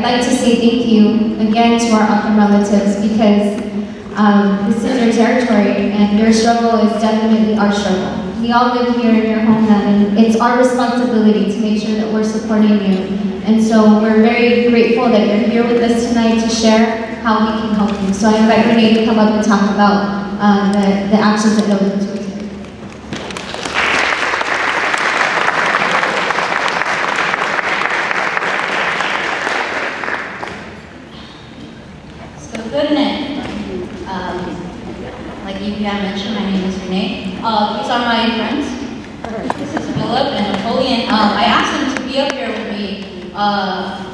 I'd like to say thank you again to our Akan relatives because this is your territory and your struggle is definitely our struggle. We all live here in your homeland and it's our responsibility to make sure that we're supporting you. And so we're very grateful that you're here with us tonight to share how we can help you. So I invite Renee to come up and talk about the actions that go into it. Yeah, mentioned, my name is Renee. These are my friends. This is Philip and Napoleon. I asked them to be up here with me,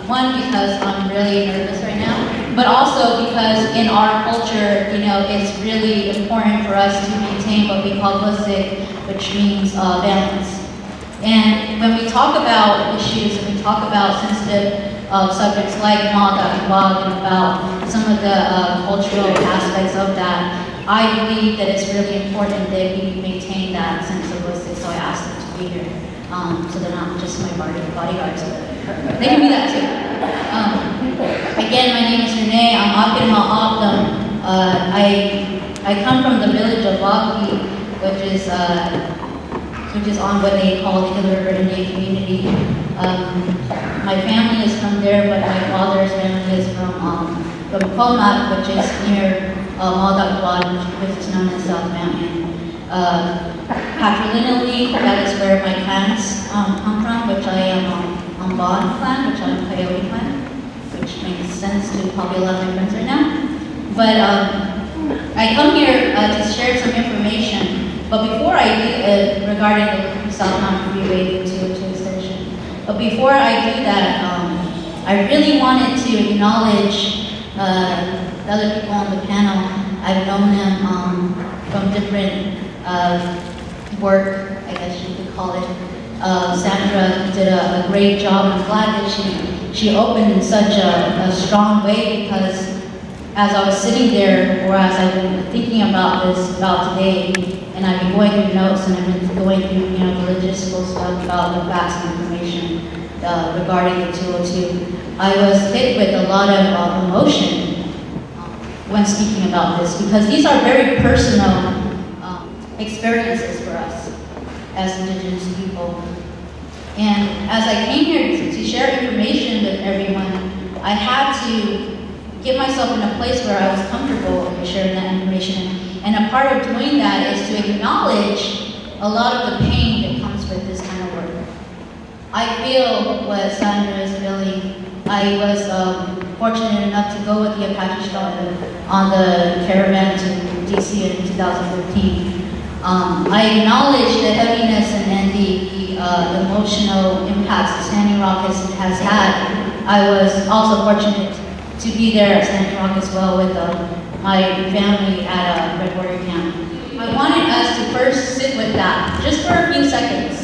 one, because I'm really nervous right now, but also because in our culture, you know, it's really important for us to maintain what we call lusik, which means balance. And when we talk about issues and we talk about sensitive subjects like Moadag and about some of the cultural aspects of that, I believe that it's really important that we maintain that sense of lusik, so I asked them to be here. So they're not just my bodyguards, but they can be that too. Again, my name is Renee. I'm Akan Moadag. I come from the village of Moadag, which is on what they call the Hill River Indian community. My family is from there, but my father's family is from Moadag, which is near Moadag, which is known as South Mountain. Patrilineally, that is where my clans come from, which I am on Bon clan, which I'm Coyote clan, which makes sense to probably a lot of my friends right now. But I come here to share some information. But before I do, regarding the South Mountain Freeway to extension, but before I do that, I really wanted to acknowledge the other people on the panel. I've known them from different work, I guess you could call it. Sandra did a great job. I'm glad that she opened in such a strong way, because as I was sitting there, or as I've been thinking about today, and I've been going through notes and I've been going through, you know, the logistical stuff about the facts and information regarding the 202, I was hit with a lot of emotion when speaking about this, because these are very personal experiences for us as Indigenous people. And as I came here to share information with everyone, I had to get myself in a place where I was comfortable in sharing that information. And a part of doing that is to acknowledge a lot of the pain that comes with this kind of work. I feel what Sandra is feeling. I was fortunate enough to go with the Apache Squad on the caravan to DC in 2015. I acknowledge the heaviness and the emotional impacts that Standing Rock has had. I was also fortunate to be there at Standing Rock as well with my family at a Red Warrior camp. I wanted us to first sit with that, just for a few seconds,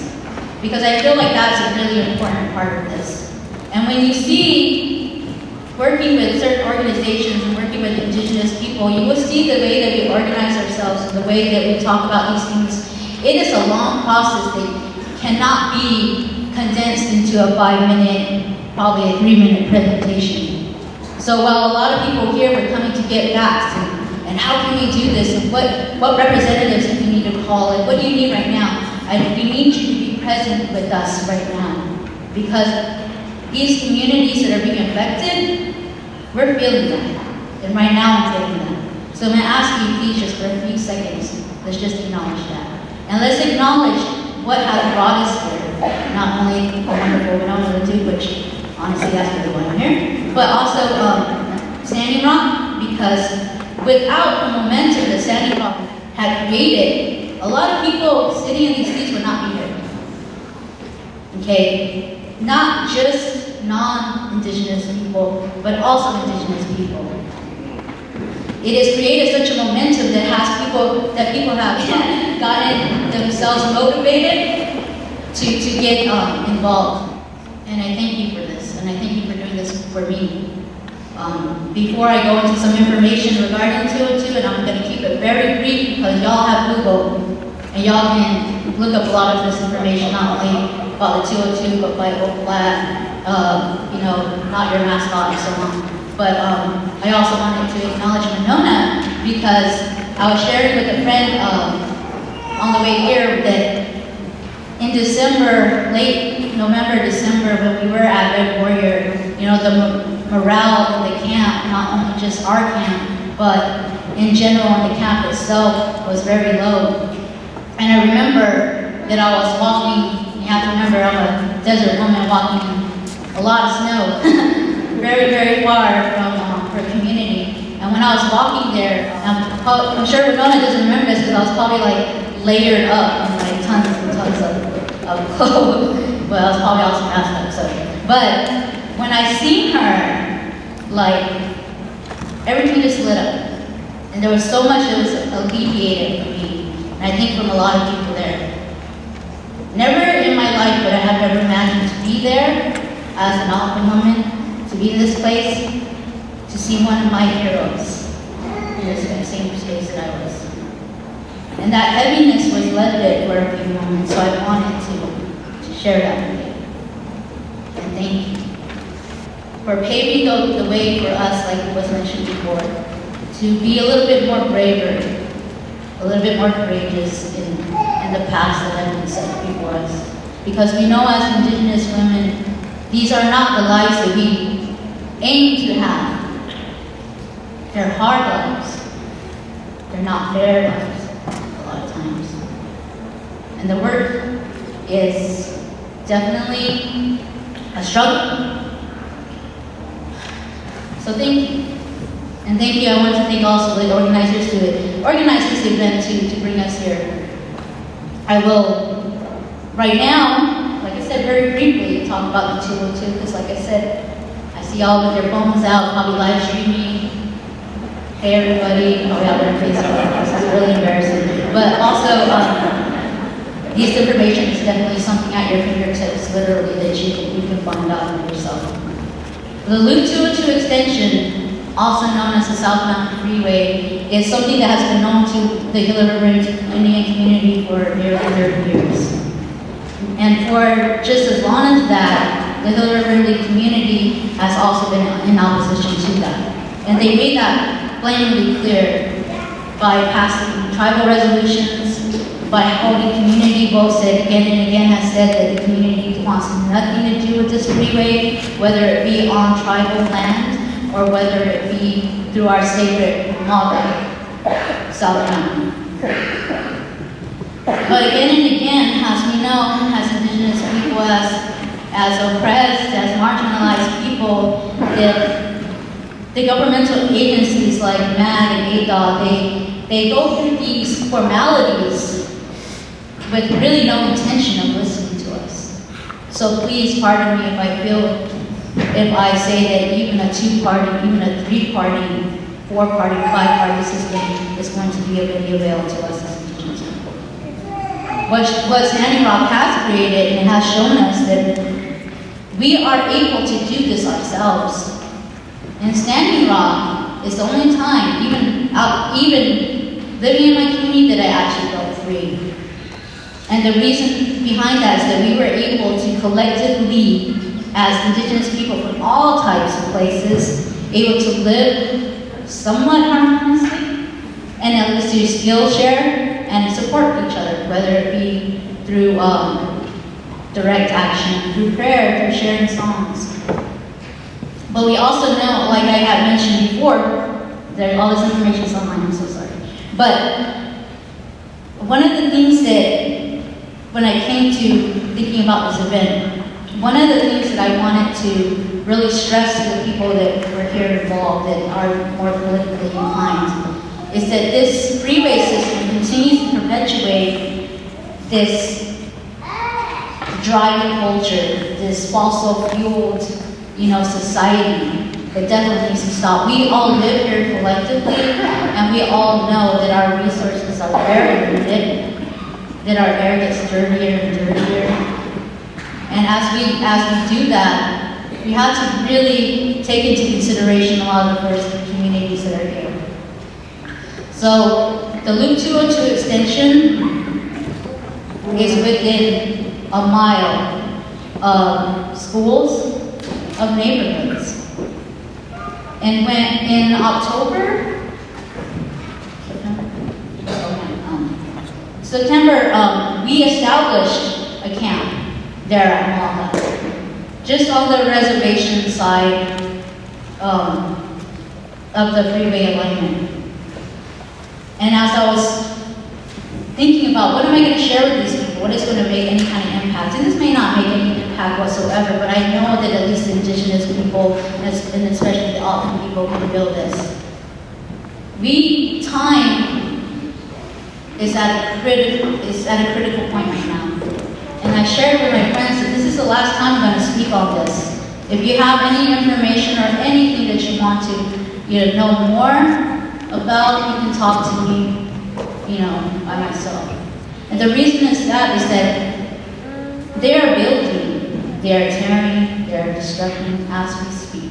because I feel like that's a really important part of this. And when you see working with certain organizations and working with Indigenous people, you will see the way that we organize ourselves and the way that we talk about these things. It is a long process that cannot be condensed into a 5-minute, probably a 3-minute presentation. So while a lot of people here were coming to get facts and how can we do this and what representatives do we need to call and what do you need right now, we need you to be present with us right now, because these communities that are being affected, we're feeling that. And right now I'm feeling that. So I'm gonna ask you please just for a few seconds, let's just acknowledge that. And let's acknowledge what has brought us here. Not only the wonderful Winona do, which honestly that's really why I'm here, but also Standing Rock, because without the momentum that Standing Rock had created, a lot of people sitting in these seats would not be here. Okay? Not just non-Indigenous people, but also Indigenous people. It has created such a momentum that people have gotten themselves motivated to get involved. And I thank you for this, and I thank you for doing this for me. Before I go into some information regarding 202, and I'm going to keep it very brief because y'all have Google, and y'all can look up a lot of this information, not only about the 202, but by Oak Flat, not your mascot and so on. But I also wanted to acknowledge Winona because I was sharing with a friend on the way here that in December, late November, December, when we were at Red Warrior, the morale in the camp, not only just our camp, but in general in the camp itself was very low. And I remember that I was walking, you have to remember I'm a desert woman walking a lot of snow, very, very far from her community. And when I was walking there, I'm sure Winona doesn't remember this because I was probably like layered up in like tons and tons of clothes. Well, I was probably also masked up, so. But when I seen her, like, everything just lit up. And there was so much that was alleviated for me. And I think from a lot of people there. Never in my life would I have ever imagined to be there as an alpha woman, to be in this place, to see one of my heroes in the same space that I was. And that heaviness was lifted for a few moments, so I wanted to share that with you. And thank you for paving the way for us, like was mentioned before, to be a little bit more braver, a little bit more courageous in the paths that have been set before us. Because we know as Indigenous women, these are not the lives that we aim to have. They're hard lives. They're not fair lives a lot of times. And the work is definitely a struggle. So thank you. And thank you, I want to thank also the organizers to organize this event to bring us here. I will, right now, like I said very briefly, talk about the 202, because like I said, I see y'all with your phones out, probably live streaming. Hey everybody, oh yeah, we're Facebook, this is really embarrassing. But also, this information is definitely something at your fingertips, literally, that you can find out for yourself. The Loop 202 extension, also known as the South Mountain Freeway, is something that has been known to the Gila River Indian community for nearly 30 years. And for just as long as that, the Gila River Indian community has also been in opposition to that. And they made that plainly clear by passing tribal resolutions, by holding community votes that again and again has said that the community wants nothing to do with this freeway, whether it be on tribal land or whether it be through our sacred Moadag, South Mountain. But again and again, as we know, as Indigenous people, as oppressed, as marginalized people, the governmental agencies like MAG and ADOT, they go through these formalities with really no intention of listening to us. So please pardon me if I say that even a 2-party, even a 3-party, 4-party, 5-party system is going to be of any avail to us as Indigenous people. What Standing Rock has created and has shown us that we are able to do this ourselves. And Standing Rock is the only time, even living in my community, that I actually felt free. And the reason behind that is that we were able to collectively, as Indigenous people from all types of places, able to live somewhat harmoniously, and at least to skill share and support each other, whether it be through direct action, through prayer, through sharing songs. But we also know, like I had mentioned before, all this information is online, I'm so sorry. But one of the things that, when I came to thinking about this event, one of the things that I wanted to really stress to the people that were here involved, that are more politically inclined, is that this freeway system continues to perpetuate this driving culture, this fossil-fueled, society that definitely needs to stop. We all live here collectively, and we all know that our resources are very limited, that our air gets dirtier and dirtier. And as we do that, we have to really take into consideration a lot of the first communities that are here. So the Loop 202 extension is within a mile of schools, of neighborhoods. And when in September, we established a camp there at Moadag, just on the reservation side of the freeway alignment. And as I was thinking about what am I going to share with these people, what is going to make any kind of impact, and this may not make any impact whatsoever, but I know that at least the Indigenous people, and especially the Alton people, can build this. Time is at a critical point right now. And I shared with my friends that this is the last time I'm going to speak on this. If you have any information or anything that you want to know more about, you can talk to me, by myself. And the reason is that they are building, they are tearing, they are destructing as we speak.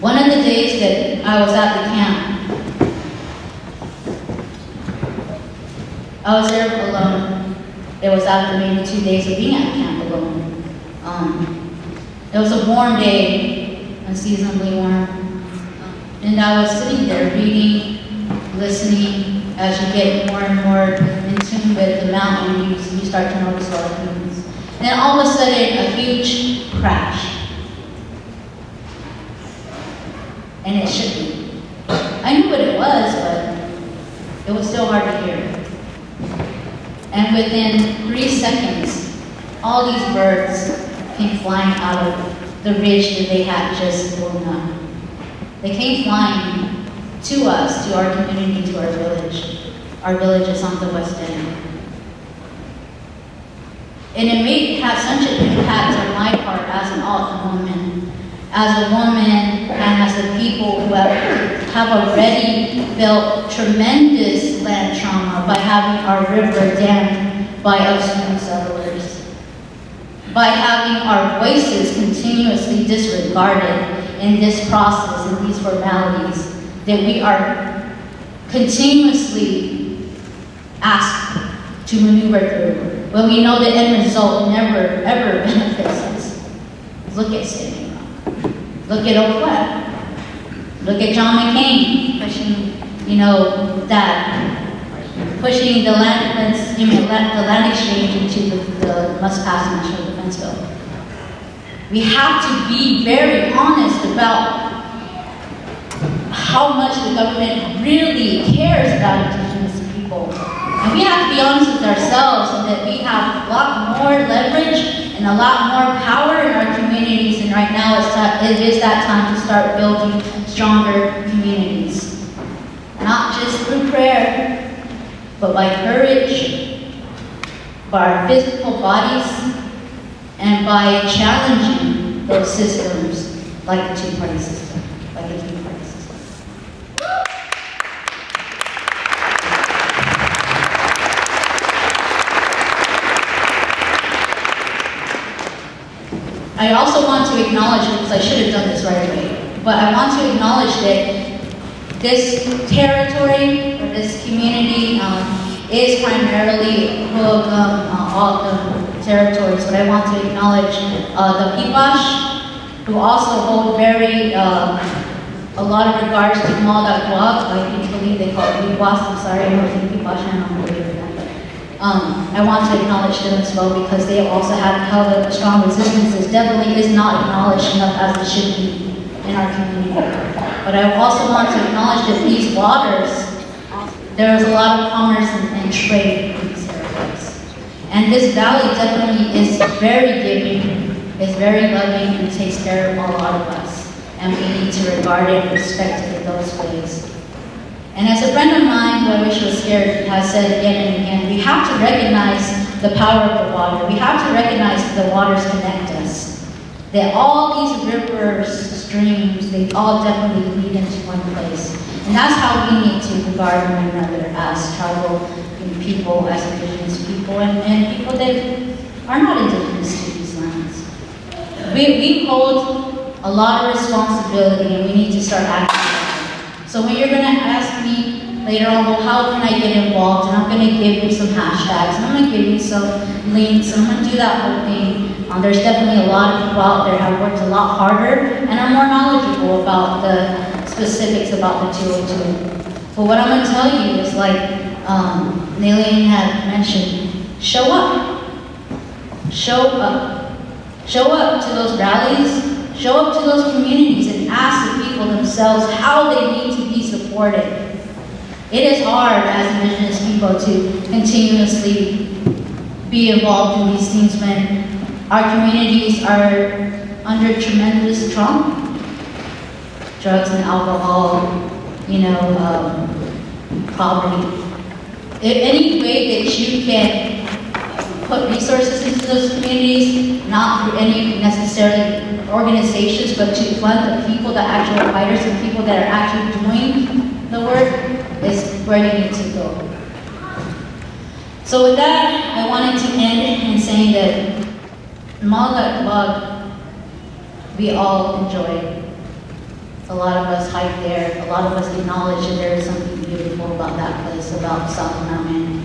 One of the days that I was at the camp, I was there alone. It was after maybe 2 days of being at camp alone. It was a warm day, unseasonably warm. And I was sitting there reading, listening, as you get more and more in tune with the mountain, you start to notice all the things. And then all of a sudden, a huge crash. And it shook me. I knew what it was, but it was still hard to hear. And within 3 seconds, all these birds came flying out of the ridge that they had just blown up. They came flying to us, to our community, to our village. Our village is on the west end. And it may have such an impact on my part as an Alton woman, and as the people who have already felt tremendous land trauma by having our river dammed by upstream settlers, by having our voices continuously disregarded in this process, in these formalities, that we are continuously asked to maneuver through, when we know the end result never, ever benefits us. Look at Standing Rock. Look at Oak West. Look at John McCain pushing, pushing the land exchange into the must-pass National Defense Bill. We have to be very honest about how much the government really cares about Indigenous people. And we have to be honest with ourselves and that we have a lot more leverage and a lot more power in our communities, and right now it is that time to start building stronger communities. Not just through prayer, but by courage, by our physical bodies, and by challenging those systems like the two-party system, I also want to acknowledge, because I should have done this right away, but I want to acknowledge that this territory, or this community, is primarily Alton territories, but I want to acknowledge the Pipash, who also hold a lot of regards to Moadag. I believe they call it Pipas. I'm sorry, I'm using Pipash, and I'm really that. I want to acknowledge them as well, because they also have held a strong resistance. This definitely is not acknowledged enough as it should be in our community. But I also want to acknowledge that these waters, there is a lot of commerce and trade in these areas. And this valley definitely is very giving, is very loving, and takes care of a lot of us. And we need to regard it and respect it in those ways. And as a friend of mine, who I wish was here, has said again and again, we have to recognize the power of the water. We have to recognize that the waters connect us. That all these rivers, streams, they all definitely lead into one place. And that's how we need to regard one another as tribal people, as Indigenous people, and people that are not Indigenous to these lands. We hold a lot of responsibility, and we need to start acting. So when you're going to ask me later on, well, how can I get involved? And I'm going to give you some hashtags, and I'm going to give you some links, and I'm going to do that whole thing. There's definitely a lot of people out there that have worked a lot harder and are more knowledgeable about the specifics about the 202. But what I'm going to tell you is, like Naileen had mentioned, show up. Show up. Show up to those rallies. Show up to those communities and ask the people themselves how they need to be supported. It is hard as Indigenous people to continuously be involved in these things when our communities are under tremendous trauma. Drugs and alcohol, poverty. Any way that you can put resources into those communities, not through any necessarily organizations, but to fund the people, the actual fighters, the people that are actually doing the work, is where you need to go. So with that, I wanted to end in saying that Moadag, we all enjoy. A lot of us hike there. A lot of us acknowledge that there is something beautiful about that place, about South Mountain.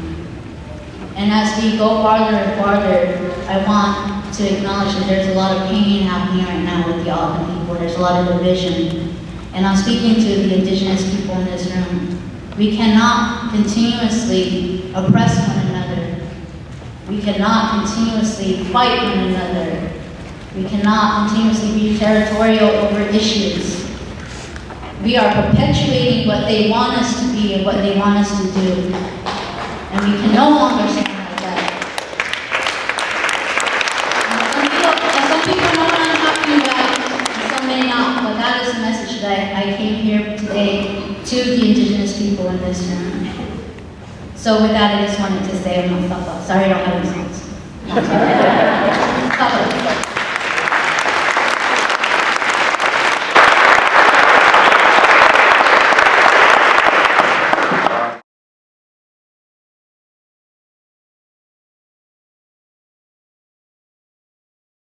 And as we go farther and farther, I want to acknowledge that there's a lot of pain happening right now with the Ogden people. There's a lot of division. And I'm speaking to the Indigenous people in this room. We cannot continuously oppress one another. We cannot continuously fight one another. We cannot continuously be territorial over issues. We are perpetuating what they want us to be and what they want us to do. And we can no longer stand like that. And some people know what I'm talking about, and some may not, but that is the message that I came here today to the Indigenous people in this room. So with that, I just wanted to say, I'm not sorry I don't have any songs.